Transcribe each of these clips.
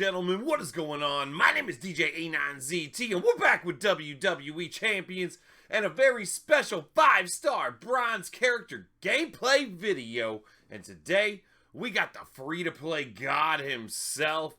gentlemen, what is going on? My name is djanonzt, and we're back with WWE Champions and a very special 5-star bronze character gameplay video. And today, we got the free-to-play god himself,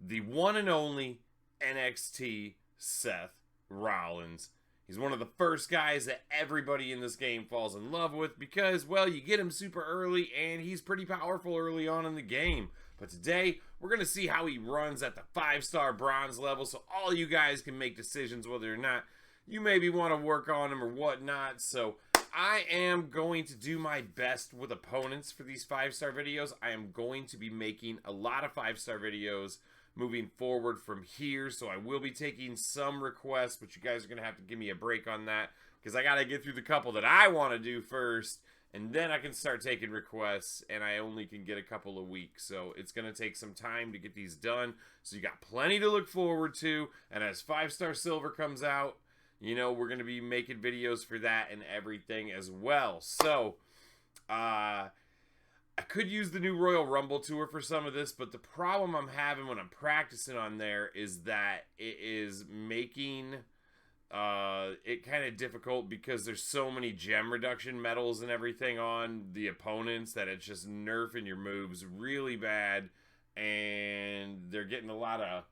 the one and only NXT-Seth Rollins. He's one of the first guys that everybody in this game falls in love with because, well, you get him super early and he's pretty powerful early on in the game. But today, we're going to see how he runs at the 5-star bronze level so all you guys can make decisions whether or not you maybe want to work on him or whatnot. So I am going to do my best with opponents for these 5-star videos. I am going to be making a lot of 5-star videos moving forward from here, so I will be taking some requests, but you guys are going to have to give me a break on that because I got to get through the couple that I want to do first, and then I can start taking requests, and I only can get a couple a week, so it's going to take some time to get these done, so you got plenty to look forward to, and as 5-star silver comes out, you know, we're going to be making videos for that and everything as well. So, I could use the new Royal Rumble tour for some of this, but the problem I'm having when I'm practicing on there is that it is making it kind of difficult because there's so many gem reduction medals and everything on the opponents that it's just nerfing your moves really bad, and they're getting a lot of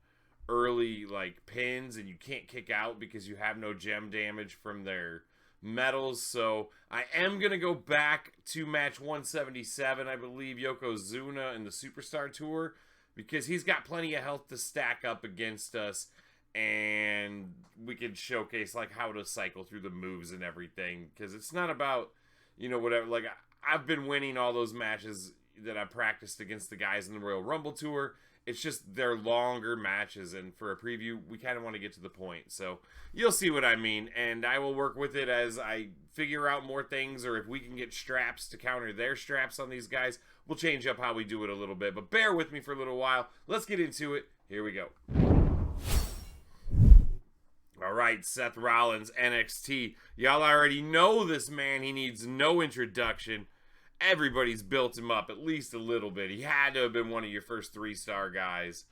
early like pins and you can't kick out because you have no gem damage from their medals. So I am going to go back to match 177, I believe, Yokozuna in the Superstar Tour, because he's got plenty of health to stack up against us, and we can showcase like how to cycle through the moves and everything, because it's not about, you know, whatever, like I've been winning all those matches that I practiced against the guys in the Royal Rumble Tour. It's just they're longer matches, and for a preview, we kind of want to get to the point. So you'll see what I mean, and I will work with it as I figure out more things, or if we can get straps to counter their straps on these guys, we'll change up how we do it a little bit. But bear with me for a little while. Let's get into it. Here we go. All right, Seth Rollins, NXT. Y'all already know this man. He needs no introduction. Everybody's built him up at least a little bit. He had to have been one of your first 3-star guys.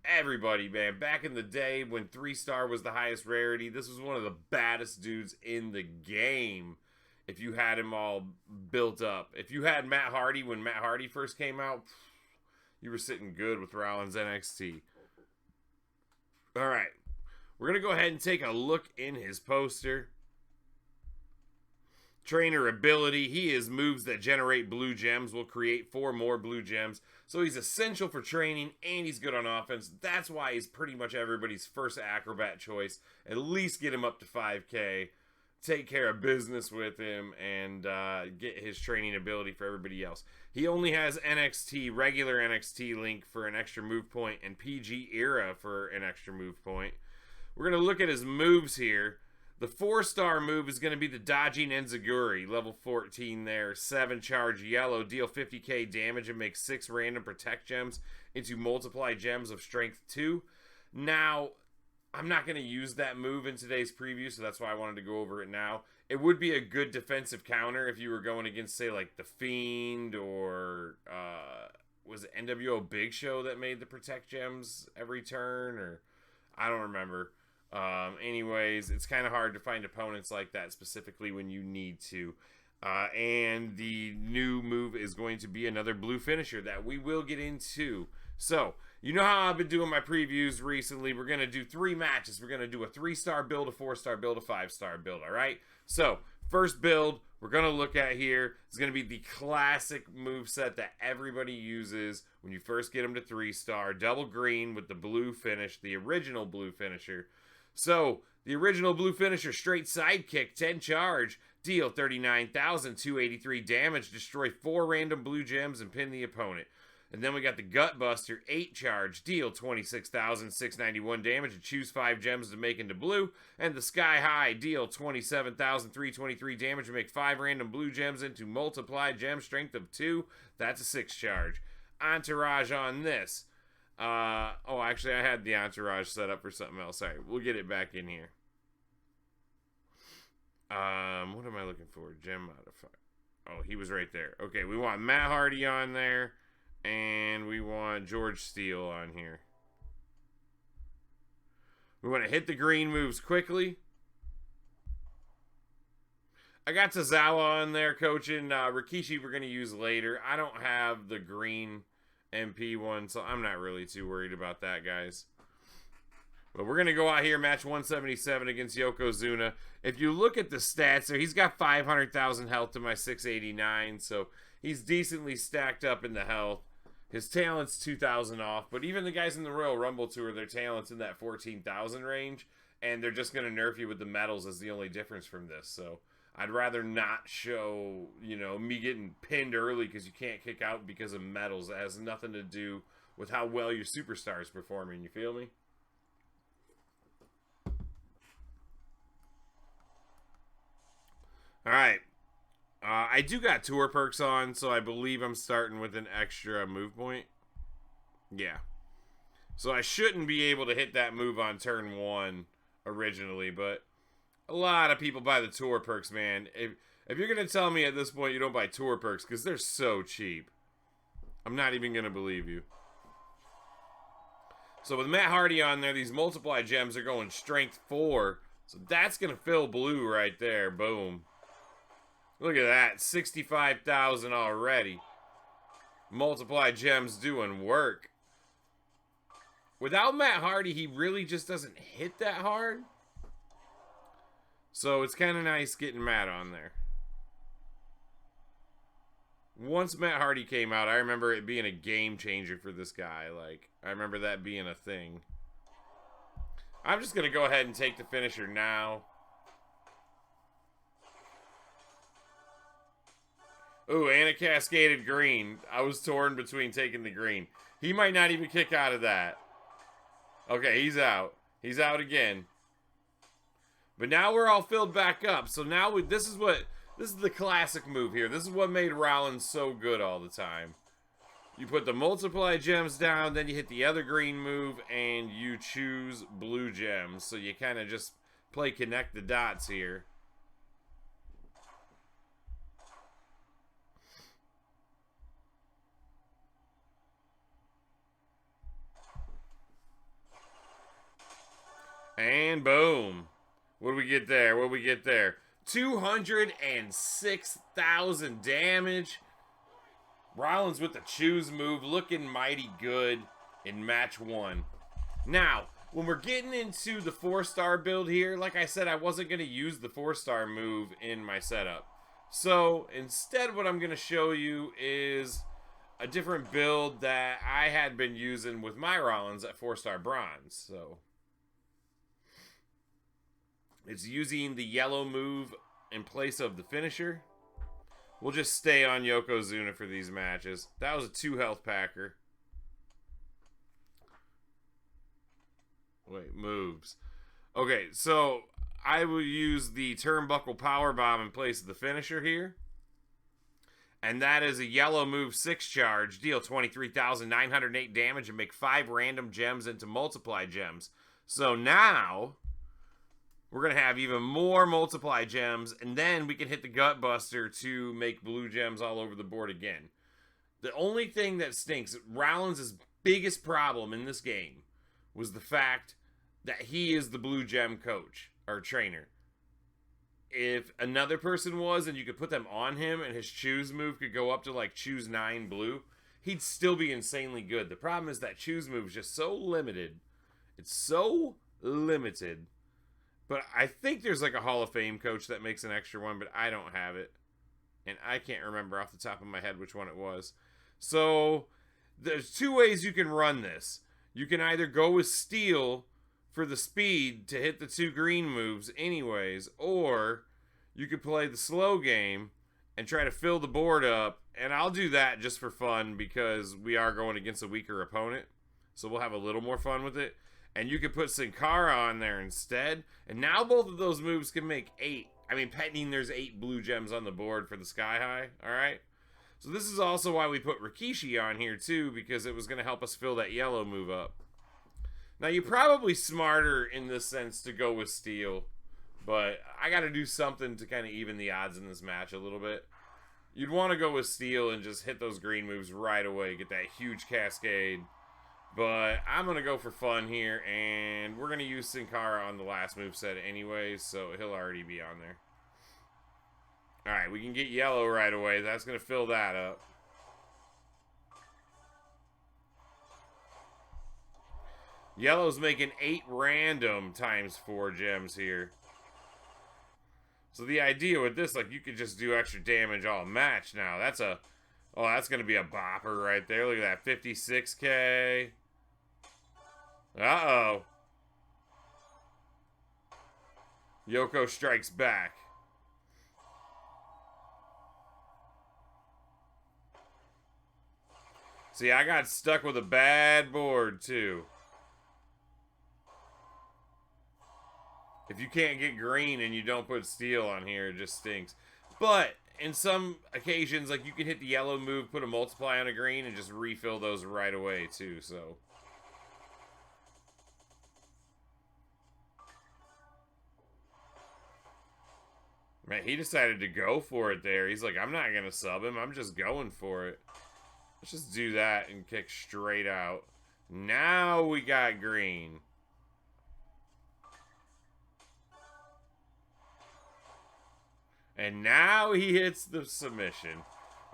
Everybody, man. Back in the day when 3-star was the highest rarity, this was one of the baddest dudes in the game if you had him all built up. If you had Matt Hardy when Matt Hardy first came out, you were sitting good with Rollins NXT. All right. We're going to go ahead and take a look in his poster. Trainer ability, he is moves that generate blue gems will create 4 more blue gems. So he's essential for training and he's good on offense. That's why he's pretty much everybody's first acrobat choice. At least get him up to 5K. Take care of business with him and get his training ability for everybody else. He only has NXT, regular NXT link for an extra move point and PG era for an extra move point. We're going to look at his moves here. The 4-star move is going to be the Dodging Enziguri, level 14 there. 7 charge yellow, deal 50k damage and make 6 random protect gems into multiply gems of strength 2. Now, I'm not going to use that move in today's preview, so that's why I wanted to go over it now. It would be a good defensive counter if you were going against, say, like The Fiend or, was it NWO Big Show that made the protect gems every turn? Or I don't remember. Anyways, it's kind of hard to find opponents like that, specifically when you need to. And the new move is going to be another blue finisher that we will get into. So, you know how I've been doing my previews recently. We're going to do 3 matches. We're going to do a 3-star build, a 4-star build, a 5-star build, all right? So, first build we're going to look at here is going to be the classic moveset that everybody uses when you first get them to 3-star. Double green with the blue finish, the original blue finisher. So, the original blue finisher, straight sidekick, 10 charge, deal 39,283 damage, destroy 4 random blue gems, and pin the opponent. And then we got the Gutbuster, 8 charge, deal 26,691 damage, and choose 5 gems to make into blue. And the Sky High, deal 27,323 damage, and make 5 random blue gems into multiply gem strength of 2. That's a 6 charge. Entourage on this. Oh, actually, I had the entourage set up for something else. Sorry, we'll get it back in here. What am I looking for? Gem modifier. Oh, he was right there. Okay, we want Matt Hardy on there, and we want George Steele on here. We want to hit the green moves quickly. I got Tozawa on there coaching. Rikishi we're going to use later. I don't have the green MP one, so I'm not really too worried about that, guys. But we're going to go out here, match 177 against Yokozuna. If you look at the stats there, he's got 500,000 health to my 689, so he's decently stacked up in the health. His talent's 2,000 off, but even the guys in the Royal Rumble Tour, their talent's in that 14,000 range, and they're just going to nerf you with the medals as the only difference from this, so I'd rather not show, you know, me getting pinned early because you can't kick out because of medals. It has nothing to do with how well your superstar is performing. You feel me? All right. I do got tour perks on, so I believe I'm starting with an extra move point. Yeah. So I shouldn't be able to hit that move on turn 1 originally, but a lot of people buy the tour perks, man. If you're going to tell me at this point you don't buy tour perks because they're so cheap, I'm not even going to believe you. So with Matt Hardy on there, these multiply gems are going strength 4. So that's going to fill blue right there. Boom. Look at that. 65,000 already. Multiply gems doing work. Without Matt Hardy, he really just doesn't hit that hard. So it's kind of nice getting Matt on there. Once Matt Hardy came out, I remember it being a game changer for this guy. Like, I remember that being a thing. I'm just going to go ahead and take the finisher now. Ooh, and a cascaded green. I was torn between taking the green. He might not even kick out of that. Okay, he's out. He's out again. But now we're all filled back up. So now this is the classic move here. This is what made Rollins so good all the time. You put the multiply gems down, then you hit the other green move, and you choose blue gems. So you kind of just play connect the dots here. And boom. What do we get there? What do we get there? 206,000 damage. Rollins with the choose move, looking mighty good in match 1. Now, when we're getting into the 4-star build here, like I said, I wasn't going to use the 4-star move in my setup. So, instead what I'm going to show you is a different build that I had been using with my Rollins at 4-star bronze. So it's using the yellow move in place of the finisher. We'll just stay on Yokozuna for these matches. That was a 2 health packer. Wait, moves. Okay, so I will use the turnbuckle power bomb in place of the finisher here. And that is a yellow move 6 charge. Deal 23,908 damage and make 5 random gems into multiply gems. So now we're going to have even more multiply gems, and then we can hit the gut buster to make blue gems all over the board again. The only thing that stinks, Rollins' biggest problem in this game was the fact that he is the blue gem coach or trainer. If another person was and you could put them on him and his choose move could go up to like choose 9 blue, he'd still be insanely good. The problem is that choose move is just so limited. It's so limited. But I think there's like a Hall of Fame coach that makes an extra one, but I don't have it. And I can't remember off the top of my head which one it was. So there's 2 ways you can run this. You can either go with Steel for the speed to hit the 2 green moves anyways, or you could play the slow game and try to fill the board up. And I'll do that just for fun because we are going against a weaker opponent. So we'll have a little more fun with it. And you could put Sin Cara on there instead. And now both of those moves can make 8. I mean, pending there's 8 blue gems on the board for the Sky High. Alright? So this is also why we put Rikishi on here too, because it was going to help us fill that yellow move up. Now, you're probably smarter in this sense to go with Steel. But I got to do something to kind of even the odds in this match a little bit. You'd want to go with Steel and just hit those green moves right away. Get that huge cascade. But I'm going to go for fun here, and we're going to use Sin Cara on the last moveset anyways, so he'll already be on there. Alright, we can get yellow right away. That's going to fill that up. Yellow's making 8 random times 4 gems here. So the idea with this, like, you could just do extra damage all match now. That's a... Oh, that's going to be a bopper right there. Look at that. 56k. Uh-oh. Yoko strikes back. See, I got stuck with a bad board, too. If you can't get green and you don't put steel on here, it just stinks. But in some occasions, like, you can hit the yellow move, put a multiply on a green, and just refill those right away, too, so. Man, he decided to go for it there. He's like, I'm not going to sub him. I'm just going for it. Let's just do that and kick straight out. Now we got green. And now he hits the submission.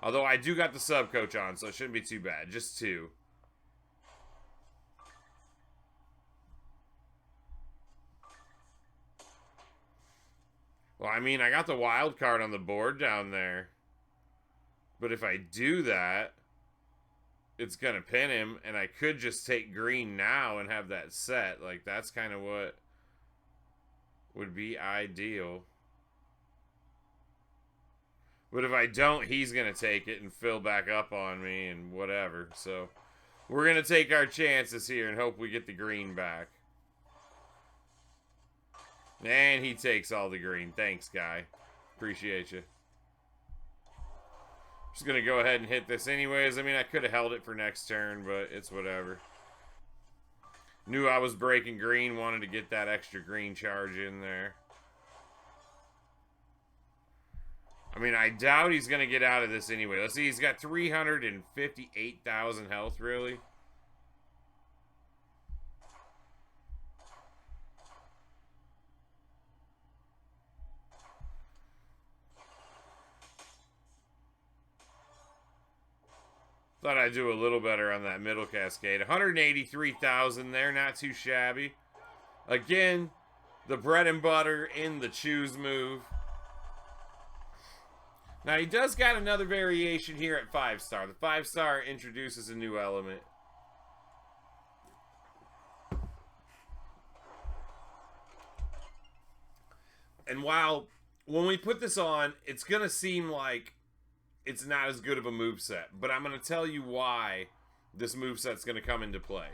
Although I do got the sub coach on, so it shouldn't be too bad. Just 2. Well, I mean, I got the wild card on the board down there. But if I do that, it's going to pin him. And I could just take green now and have that set. Like, that's kind of what would be ideal. But if I don't, he's going to take it and fill back up on me and whatever. So we're going to take our chances here and hope we get the green back. And he takes all the green. Thanks, guy. Appreciate you. Just going to go ahead and hit this anyways. I mean, I could have held it for next turn, but it's whatever. Knew I was breaking green. Wanted to get that extra green charge in there. I mean, I doubt he's going to get out of this anyway. Let's see, he's got 358,000 health, really? Thought I'd do a little better on that middle cascade. 183,000 there, not too shabby. Again, the bread and butter in the choose move. Now, he does got another variation here at 5-star. The 5-star introduces a new element. And while, when we put this on, it's going to seem like it's not as good of a moveset. But I'm going to tell you why this moveset's going to come into play.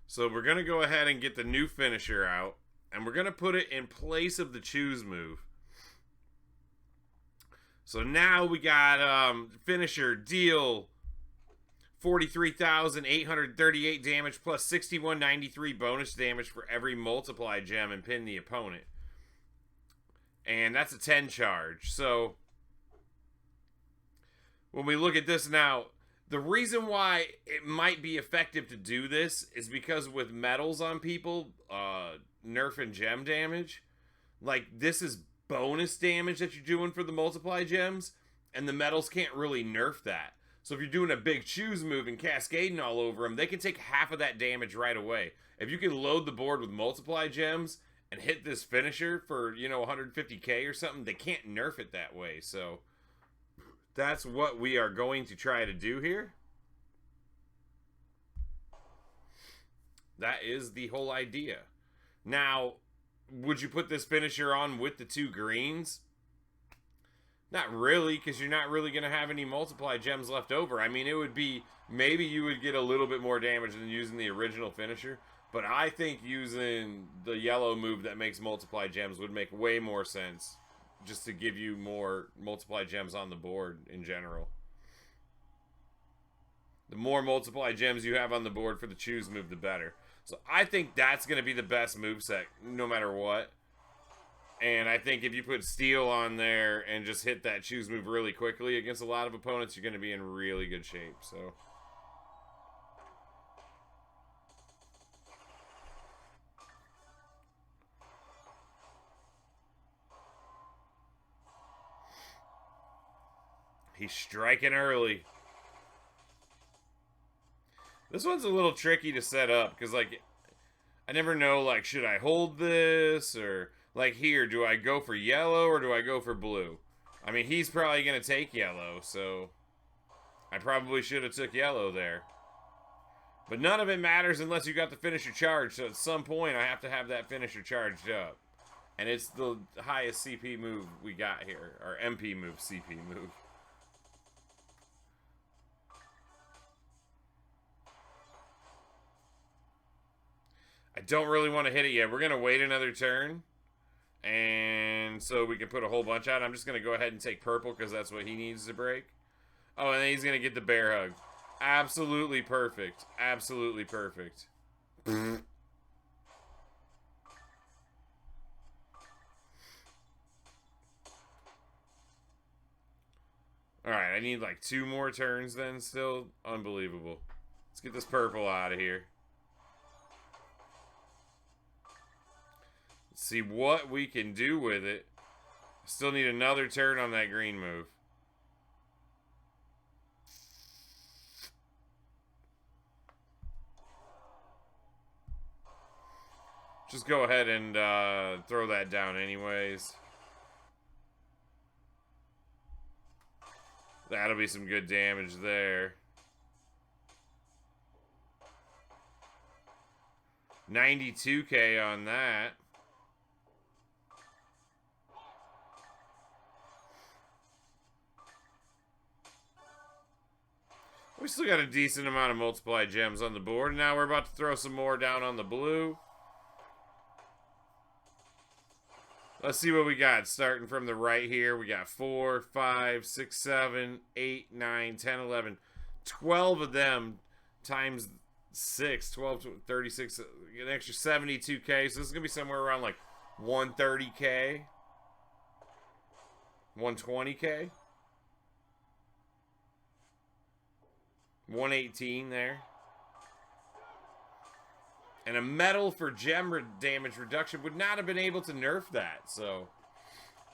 So we're going to go ahead and get the new finisher out. And we're going to put it in place of the choose move. So now we got finisher deal 43,838 damage plus 6193 bonus damage for every multiply gem and pin the opponent. And that's a 10 charge. So when we look at this now, the reason why it might be effective to do this is because with metals on people, nerf and gem damage, like this is bonus damage that you're doing for the multiply gems, and the metals can't really nerf that. So if you're doing a big choose move and cascading all over them, they can take half of that damage right away. If you can load the board with multiply gems and hit this finisher for, you know, 150k or something, they can't nerf it that way. So that's what we are going to try to do here. That is the whole idea. Now, would you put this finisher on with the 2 greens? Not really, because you're not really going to have any multiply gems left over. I mean, it would be, maybe you would get a little bit more damage than using the original finisher. But I think using the yellow move that makes multiply gems would make way more sense. Just to give you more multiply gems on the board in general. The more multiply gems you have on the board for the choose move, the better. So I think that's going to be the best moveset, no matter what. And I think if you put steel on there and just hit that choose move really quickly against a lot of opponents, you're going to be in really good shape. So he's striking early. This one's a little tricky to set up because, like, I never know, like, should I hold this? Or, like, here, do I go for yellow or do I go for blue? I mean, he's probably going to take yellow, so I probably should have took yellow there. But none of it matters unless you got the finisher charge, so at some point I have to have that finisher charged up. And it's the highest CP move we got here, or MP move, CP move. I don't really want to hit it yet. We're going to wait another turn. And so we can put a whole bunch out. I'm just going to go ahead and take purple because that's what he needs to break. Oh, and then he's going to get the bear hug. Absolutely perfect. Absolutely perfect. Alright, I need like 2 more turns then still. Unbelievable. Let's get this purple out of here. See what we can do with it. Still need another turn on that green move. Just go ahead and throw that down anyways. That'll be some good damage there. 92k on that. We still got a decent amount of multiply gems on the board. Now we're about to throw some more down on the blue. Let's see what we got. Starting from the right here, we got 4, 5, 6, 7, 8, 9, 10, 11, 12 of them times 6, 12, 36, an extra 72k. So this is going to be somewhere around like 130k, 120k. 118 there. And a medal for gem damage reduction would not have been able to nerf that. So,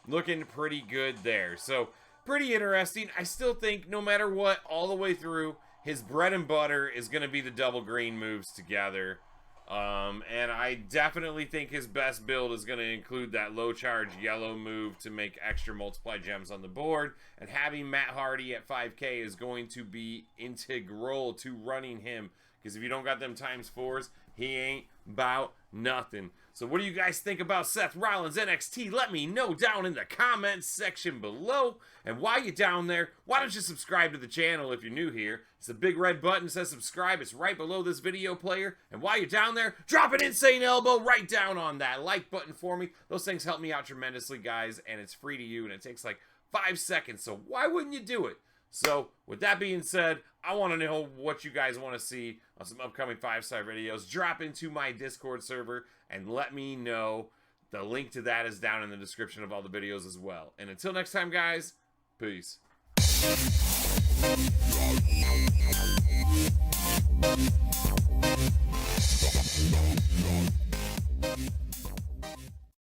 looking pretty good there. So, pretty interesting. I still think no matter what, all the way through, his bread and butter is going to be the double green moves together. And I definitely think his best build is going to include that low charge yellow move to make extra multiply gems on the board. And having Matt Hardy at 5k is going to be integral to running him. Because if you don't got them ×4s, he ain't about nothing. So what do you guys think about Seth Rollins NXT? Let me know down in the comments section below. And while you're down there, why don't you subscribe to the channel if you're new here? It's a big red button that says subscribe. It's right below this video player. And while you're down there, drop an insane elbow right down on that like button for me. Those things help me out tremendously, guys. And it's free to you. And it takes like 5 seconds. So why wouldn't you do it? So, with that being said, I want to know what you guys want to see on some upcoming 5-star videos. Drop into my Discord server and let me know. The link to that is down in the description of all the videos as well. And until next time, guys, peace.